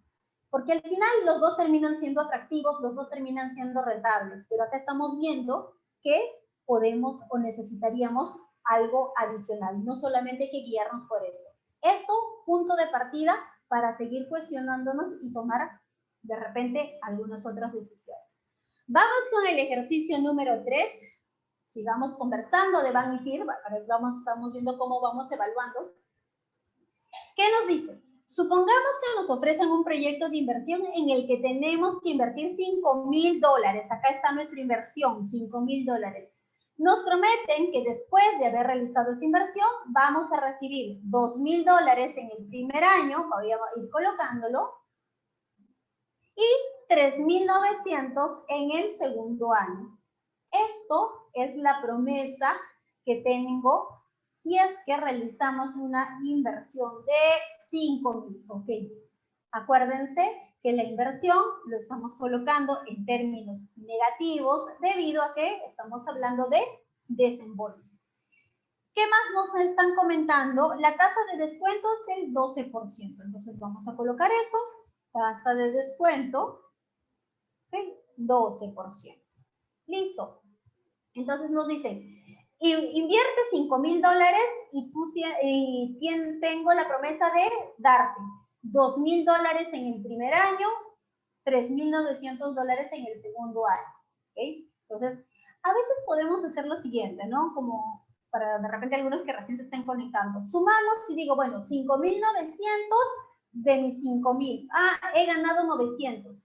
Porque al final los dos terminan siendo atractivos, los dos terminan siendo rentables, pero acá estamos viendo que podemos o necesitaríamos algo adicional, no solamente que guiarnos por esto. Esto, punto de partida para seguir cuestionándonos y tomar de repente algunas otras decisiones. Vamos con el ejercicio número 3. Sigamos conversando de Van y TIR. Estamos viendo cómo vamos evaluando. ¿Qué nos dice? Supongamos que nos ofrecen un proyecto de inversión en el que tenemos que invertir $5,000. Acá está nuestra inversión, $5,000. Nos prometen que después de haber realizado esa inversión, vamos a recibir $2,000 en el primer año, voy a ir colocándolo, y 3.900 en el segundo año. Esto es la promesa que tengo si es que realizamos una inversión de 5,000, ¿ok? Acuérdense que la inversión lo estamos colocando en términos negativos debido a que estamos hablando de desembolso. ¿Qué más nos están comentando? La tasa de descuento es el 12%. Entonces vamos a colocar eso. Tasa de descuento, ¿okay? 12%. Listo. Entonces nos dicen, invierte $5,000 y tengo la promesa de darte $2,000 en el primer año, $3,900 en el segundo año. ¿Okay? Entonces, a veces podemos hacer lo siguiente, ¿no? Como para de repente algunos que recién se estén conectando. Sumamos y digo, bueno, 5,900 de mis 5,000. Ah, he ganado 900.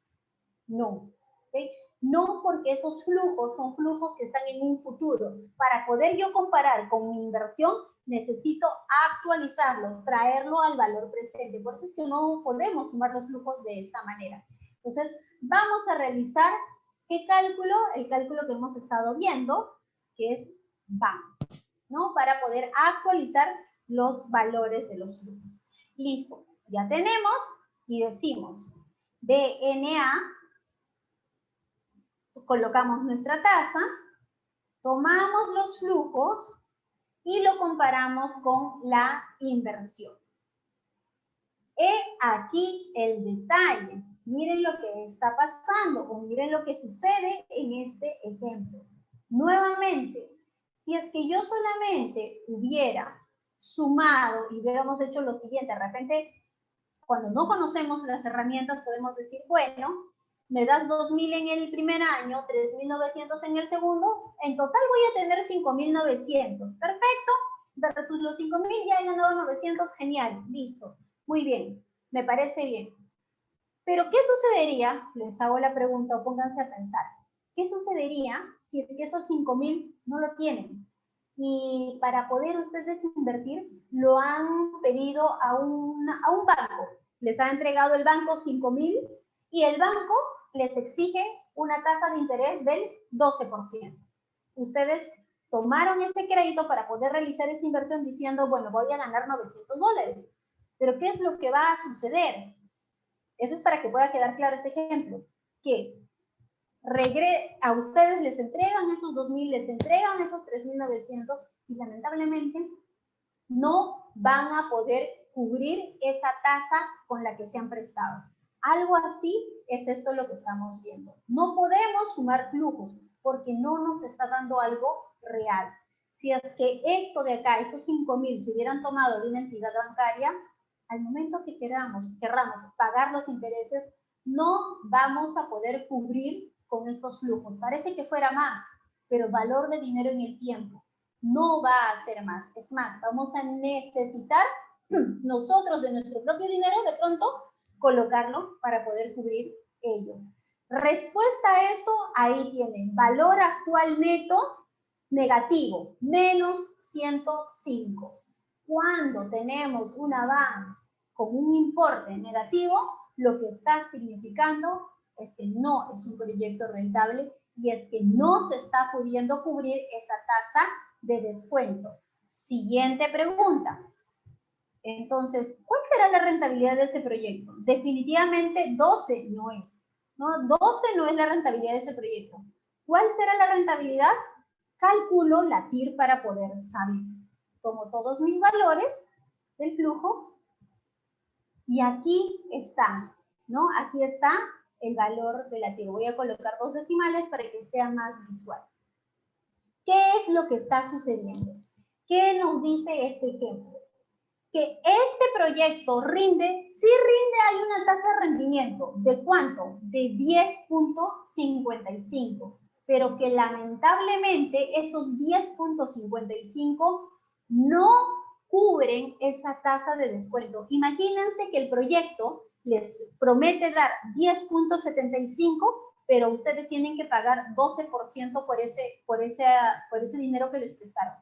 No. ¿Okay? No, porque esos flujos son flujos que están en un futuro. Para poder yo comparar con mi inversión, necesito actualizarlo, traerlo al valor presente. Por eso es que no podemos sumar los flujos de esa manera. Entonces, vamos a realizar ¿qué cálculo? El cálculo que hemos estado viendo, que es BAM, ¿no? Para poder actualizar los valores de los flujos. Listo, ya tenemos y decimos BNA, colocamos nuestra tasa, tomamos los flujos y lo comparamos con la inversión. He aquí el detalle. Miren lo que está pasando o miren lo que sucede en este ejemplo. Nuevamente, si es que yo solamente hubiera sumado y hubiéramos hecho lo siguiente, de repente, cuando no conocemos las herramientas, podemos decir, bueno, me das 2.000 en el primer año, 3.900 en el segundo, en total voy a tener 5.900. Perfecto, versus los 5.000 ya he ganado 900, genial, listo. Muy bien, me parece bien. Pero, ¿qué sucedería? Les hago la pregunta o pónganse a pensar. ¿Qué sucedería si es que esos 5.000 no lo tienen? Y para poder ustedes invertir, lo han pedido a un banco. Les ha entregado el banco 5.000 y el banco les exige una tasa de interés del 12%. Ustedes tomaron ese crédito para poder realizar esa inversión diciendo, bueno, voy a ganar $900. Pero ¿qué es lo que va a suceder? Eso es para que pueda quedar claro este ejemplo. Que a ustedes les entregan esos 2.000, les entregan esos 3.900 y lamentablemente no van a poder cubrir esa tasa con la que se han prestado. Algo así es esto lo que estamos viendo. No podemos sumar flujos porque no nos está dando algo real. Si es que esto de acá, estos 5.000, se hubieran tomado de una entidad bancaria, al momento que querramos pagar los intereses, no vamos a poder cubrir con estos flujos. Parece que fuera más, pero valor de dinero en el tiempo no va a ser más. Es más, vamos a necesitar nosotros de nuestro propio dinero de pronto colocarlo para poder cubrir ello. Respuesta a esto, ahí tienen. Valor actual neto negativo, menos 105. Cuando tenemos una BAM con un importe negativo, lo que está significando es que no es un proyecto rentable y es que no se está pudiendo cubrir esa tasa de descuento. Siguiente pregunta. Entonces, ¿cuál será la rentabilidad de ese proyecto? Definitivamente 12 no es, ¿no? 12 no es la rentabilidad de ese proyecto. ¿Cuál será la rentabilidad? Calculo la TIR para poder saber. Tomo todos mis valores del flujo y aquí está, ¿no? Aquí está el valor de la TIR. Voy a colocar 2 decimales para que sea más visual. ¿Qué es lo que está sucediendo? ¿Qué nos dice este ejemplo? Que este proyecto rinde, sí rinde, hay una tasa de rendimiento. ¿De cuánto? De 10.55. Pero que lamentablemente esos 10.55 no cubren esa tasa de descuento. Imagínense que el proyecto les promete dar 10.75, pero ustedes tienen que pagar 12% por ese dinero que les prestaron.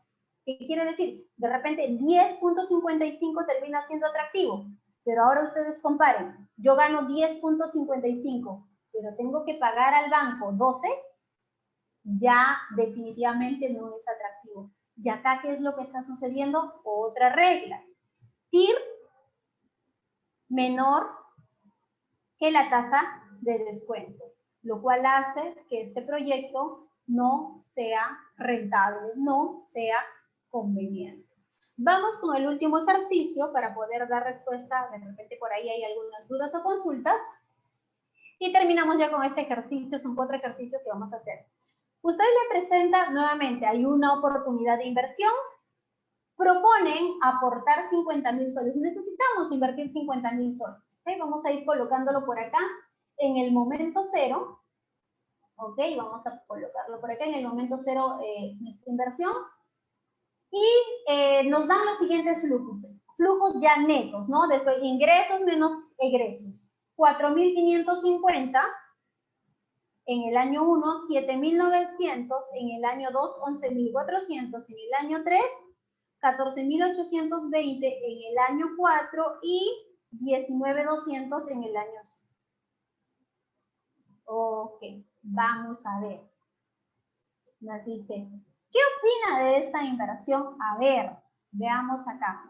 ¿Qué quiere decir? De repente 10.55 termina siendo atractivo, pero ahora ustedes comparen, yo gano 10.55, pero tengo que pagar al banco 12, ya definitivamente no es atractivo. Y acá, ¿qué es lo que está sucediendo? Otra regla. TIR menor que la tasa de descuento, lo cual hace que este proyecto no sea rentable, no sea conveniente. Vamos con el último ejercicio para poder dar respuesta. De repente por ahí hay algunas dudas o consultas. Y terminamos ya con este ejercicio. Son 4 ejercicios que vamos a hacer. Usted le presenta nuevamente, hay una oportunidad de inversión. Proponen aportar 50.000 soles. Necesitamos invertir 50.000 soles. ¿Okay? Vamos a ir colocándolo por acá en el momento 0. ¿Ok? Vamos a colocarlo por acá en el momento 0, nuestra inversión. Y nos dan los siguientes flujos ya netos, ¿no? Después ingresos menos egresos. 4.550 en el año 1, 7.900 en el año 2, 11.400 en el año 3, 14.820 en el año 4 y 19.200 en el año 5. Ok, vamos a ver. Nos dice, ¿qué opina de esta inversión? A ver, veamos acá.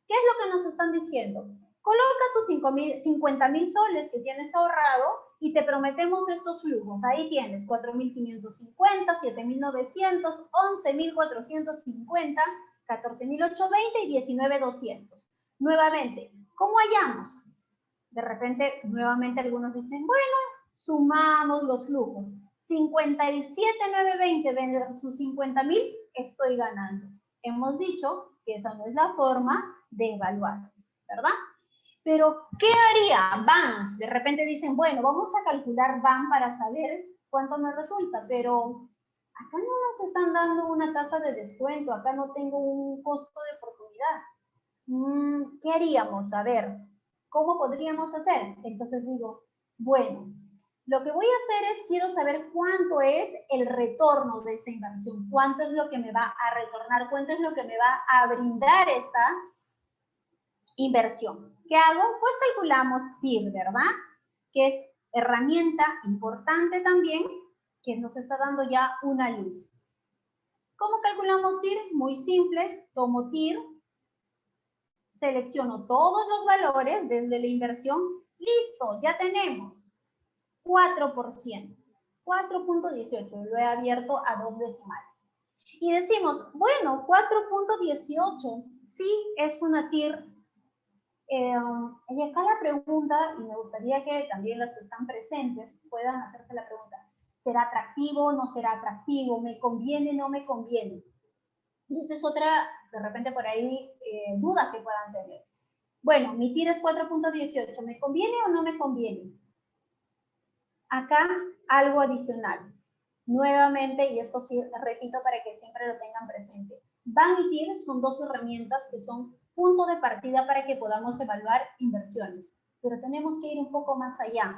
¿Qué es lo que nos están diciendo? Coloca tus 50.000 soles que tienes ahorrado y te prometemos estos flujos. Ahí tienes 4.550, 7.900, 11.450, 14.820 y 19.200. Nuevamente, ¿cómo hallamos? De repente, nuevamente algunos dicen, bueno, sumamos los flujos. 57.920 versus 50.000, estoy ganando. Hemos dicho que esa no es la forma de evaluar, ¿verdad? Pero, ¿qué haría BAN? De repente dicen, bueno, vamos a calcular BAN para saber cuánto me resulta, pero acá no nos están dando una tasa de descuento, acá no tengo un costo de oportunidad. ¿Qué haríamos? A ver, ¿cómo podríamos hacer? Entonces digo, bueno, lo que voy a hacer es, quiero saber cuánto es el retorno de esa inversión, cuánto es lo que me va a retornar, cuánto es lo que me va a brindar esta inversión. ¿Qué hago? Pues calculamos TIR, ¿verdad? Que es herramienta importante también, que nos está dando ya una luz. ¿Cómo calculamos TIR? Muy simple, tomo TIR, selecciono todos los valores desde la inversión, listo, ya tenemos 4%, 4.18, lo he abierto a 2 decimales. Y decimos, bueno, 4.18, sí es una TIR. Y acá la pregunta, y me gustaría que también las que están presentes puedan hacerse la pregunta, ¿será atractivo, no será atractivo? ¿Me conviene, no me conviene? Y eso es otra, de repente por ahí, duda que puedan tener. Bueno, mi TIR es 4.18, ¿me conviene o no me conviene? Acá algo adicional. Nuevamente, y esto sí repito para que siempre lo tengan presente, BAN y TIR son dos herramientas que son punto de partida para que podamos evaluar inversiones, pero tenemos que ir un poco más allá.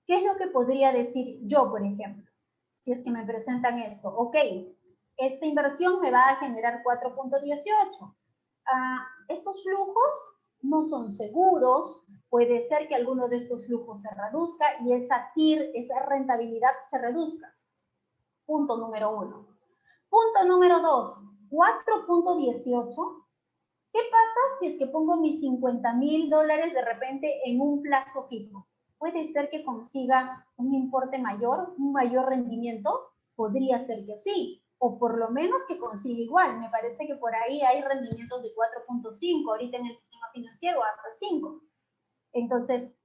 ¿Qué es lo que podría decir yo, por ejemplo? Si es que me presentan esto, ok, esta inversión me va a generar 4.18. Estos flujos no son seguros, puede ser que alguno de estos flujos se reduzca y esa TIR, esa rentabilidad se reduzca. Punto número 1. Punto número 2, 4.18. ¿Qué pasa si es que pongo mis $50.000 de repente en un plazo fijo? ¿Puede ser que consiga un importe mayor, un mayor rendimiento? Podría ser que sí, o por lo menos que consiga igual. Me parece que por ahí hay rendimientos de 4.5, ahorita en el sistema financiero hasta 5. Entonces,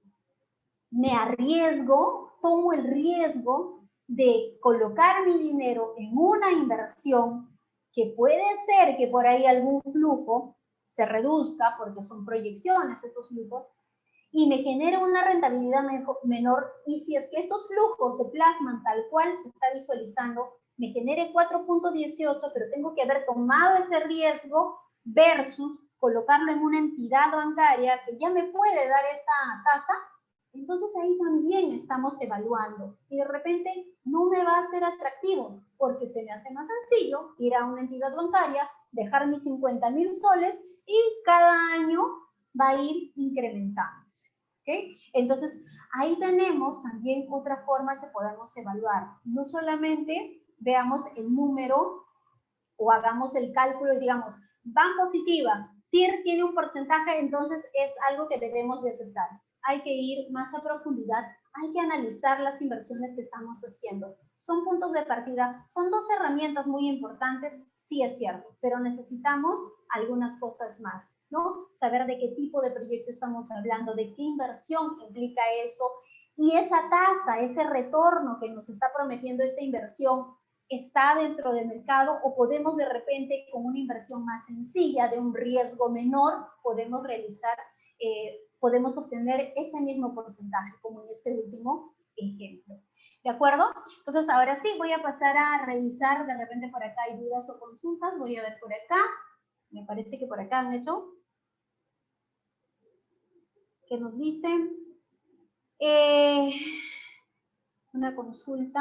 me arriesgo, tomo el riesgo de colocar mi dinero en una inversión que puede ser que por ahí algún flujo se reduzca, porque son proyecciones estos flujos, y me genera una rentabilidad menor, y si es que estos flujos se plasman tal cual se está visualizando, me genere 4.18, pero tengo que haber tomado ese riesgo versus colocarlo en una entidad bancaria que ya me puede dar esta tasa. Entonces ahí también estamos evaluando y de repente no me va a ser atractivo porque se me hace más sencillo ir a una entidad bancaria, dejar mis 50.000 soles y cada año va a ir incrementándose. ¿Okay? Entonces ahí tenemos también otra forma que podemos evaluar. No solamente veamos el número o hagamos el cálculo y digamos, van positiva, TIR tiene un porcentaje, entonces es algo que debemos de aceptar. Hay que ir más a profundidad, hay que analizar las inversiones que estamos haciendo. Son puntos de partida, son dos herramientas muy importantes, sí es cierto, pero necesitamos algunas cosas más, ¿no? Saber de qué tipo de proyecto estamos hablando, de qué inversión implica eso, y esa tasa, ese retorno que nos está prometiendo esta inversión, está dentro del mercado o podemos de repente con una inversión más sencilla, de un riesgo menor, podemos realizar, podemos obtener ese mismo porcentaje, como en este último ejemplo. ¿De acuerdo? Entonces, ahora sí, voy a pasar a revisar, de repente por acá hay dudas o consultas, voy a ver por acá, me parece que por acá han hecho, que nos dicen, una consulta,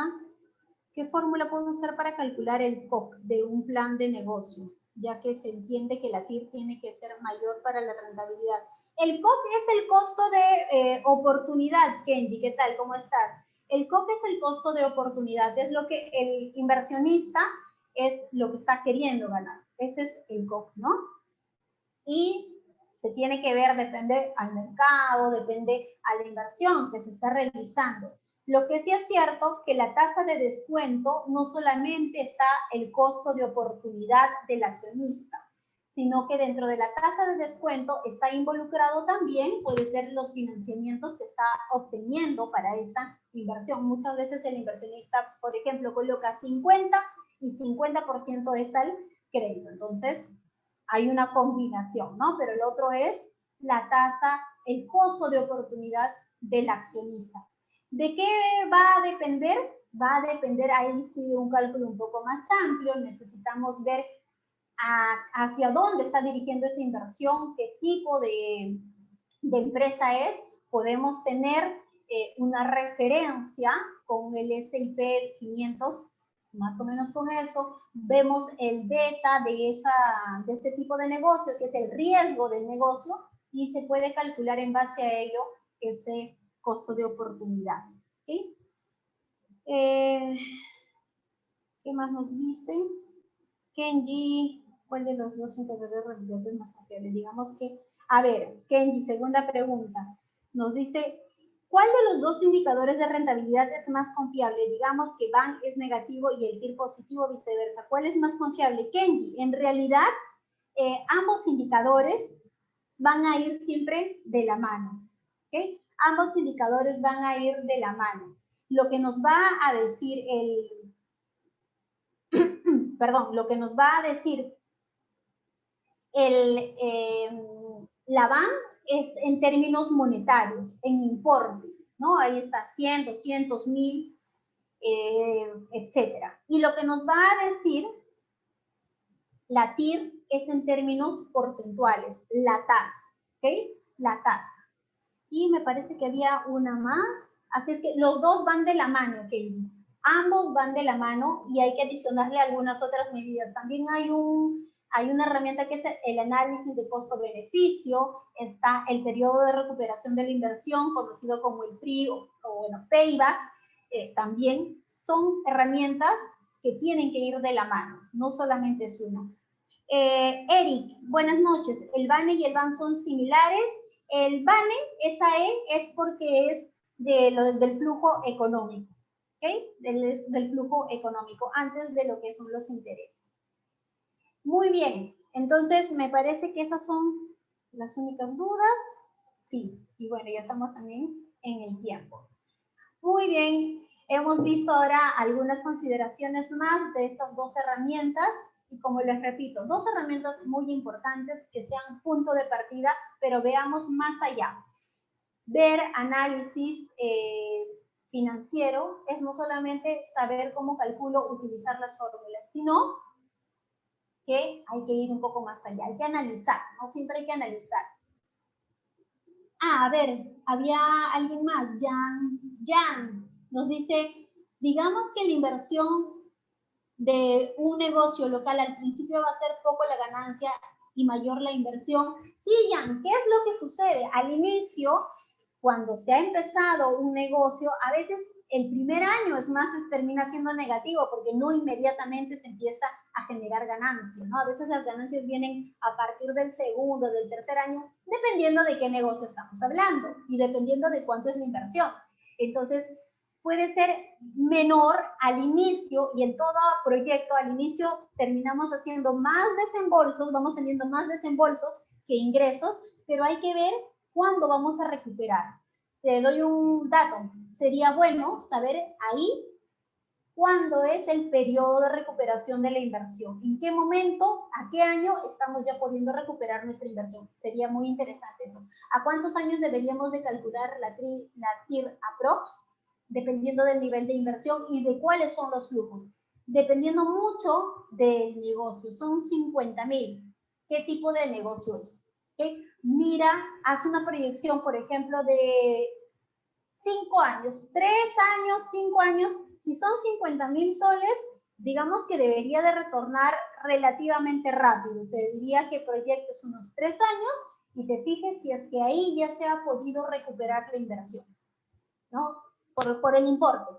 ¿qué fórmula puedo usar para calcular el COC de un plan de negocio? ya que se entiende que la TIR tiene que ser mayor para la rentabilidad. El COC es el costo de oportunidad, Kenji, ¿qué tal? ¿Cómo estás? El COC es el costo de oportunidad, es lo que el inversionista es lo que está queriendo ganar. Ese es el COC, ¿no? Y se tiene que ver, depende al mercado, depende a la inversión que se está realizando. Lo que sí es cierto que la tasa de descuento no solamente está el costo de oportunidad del accionista, sino que dentro de la tasa de descuento está involucrado también, puede ser los financiamientos que está obteniendo para esa inversión. Muchas veces el inversionista, por ejemplo, coloca 50 y 50% es al crédito. Entonces, hay una combinación, ¿no? Pero el otro es la tasa, el costo de oportunidad del accionista. ¿De qué va a depender? Va a depender ahí sí de un cálculo un poco más amplio. Necesitamos ver hacia dónde está dirigiendo esa inversión, qué tipo de empresa es. Podemos tener una referencia con el S&P 500, más o menos con eso. Vemos el beta de este tipo de negocio, que es el riesgo del negocio, y se puede calcular en base a ello ese costo de oportunidad. ¿Sí? ¿Qué más nos dice? Kenji, ¿cuál de los dos indicadores de rentabilidad es más confiable? Digamos que, a ver, Kenji, segunda pregunta, nos dice, ¿cuál de los dos indicadores de rentabilidad es más confiable? Digamos que BAN es negativo y el TIR positivo, viceversa. ¿Cuál es más confiable? Kenji, en realidad, ambos indicadores van a ir siempre de la mano, ¿ok? Ambos indicadores van a ir de la mano. Lo que nos va a decir lo que nos va a decir la BAN es en términos monetarios, en importe, ¿no? Ahí está 100, 200, 1000, etcétera. Y lo que nos va a decir la TIR es en términos porcentuales, la tasa, ¿ok? La tasa. Y me parece que había una más, así es que los dos van de la mano, ¿ok? Ambos van de la mano y hay que adicionarle algunas otras medidas. También hay una herramienta que es el análisis de costo-beneficio, está el periodo de recuperación de la inversión, conocido como el PRI o bueno, payback, también son herramientas que tienen que ir de la mano, no solamente es una. Eric, buenas noches. ¿El BANE y el BAN son similares? El BANE, esa E, es porque es del flujo económico, ¿ok? Del flujo económico, antes de lo que son los intereses. Muy bien, entonces me parece que esas son las únicas dudas. Sí, y bueno, ya estamos también en el tiempo. Muy bien, hemos visto ahora algunas consideraciones más de estas dos herramientas. Y como les repito, dos herramientas muy importantes que sean punto de partida, pero veamos más allá. Ver análisis financiero es no solamente saber cómo calculo, utilizar las fórmulas, sino que hay que ir un poco más allá, hay que analizar, ¿no? Siempre hay que analizar. A ver, había alguien más, Jan nos dice, digamos que la inversión de un negocio local al principio va a ser poco la ganancia y mayor la inversión. Sí, Jan, ¿qué es lo que sucede? Al inicio, cuando se ha empezado un negocio, a veces el primer año es más, termina siendo negativo porque no inmediatamente se empieza a generar ganancias, ¿no? A veces las ganancias vienen a partir del segundo, del tercer año, dependiendo de qué negocio estamos hablando y dependiendo de cuánto es la inversión. Entonces, puede ser menor al inicio y en todo proyecto al inicio terminamos haciendo más desembolsos, vamos teniendo más desembolsos que ingresos, pero hay que ver cuándo vamos a recuperar. Te doy un dato, sería bueno saber ahí cuándo es el periodo de recuperación de la inversión, en qué momento, a qué año estamos ya pudiendo recuperar nuestra inversión. Sería muy interesante eso. ¿A cuántos años deberíamos de calcular la TIR aprox? Dependiendo del nivel de inversión y de cuáles son los flujos. Dependiendo mucho del negocio, son 50,000. ¿Qué tipo de negocio es? ¿Okay? Mira, haz una proyección, por ejemplo, de 5 años, 3 años, 5 años. Si son 50,000 soles, digamos que debería de retornar relativamente rápido. Te diría que proyectes unos 3 años y te fijes si es que ahí ya se ha podido recuperar la inversión, ¿no? Por el importe.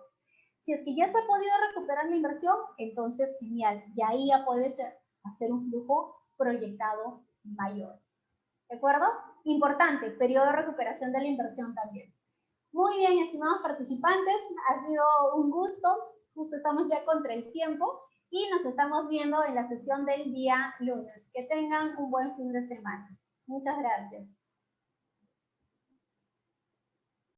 Si es que ya se ha podido recuperar la inversión, entonces genial. Y ahí ya puedes hacer un flujo proyectado mayor. ¿De acuerdo? Importante, periodo de recuperación de la inversión también. Muy bien, estimados participantes, ha sido un gusto. Justo estamos ya contra el tiempo y nos estamos viendo en la sesión del día lunes. Que tengan un buen fin de semana. Muchas gracias.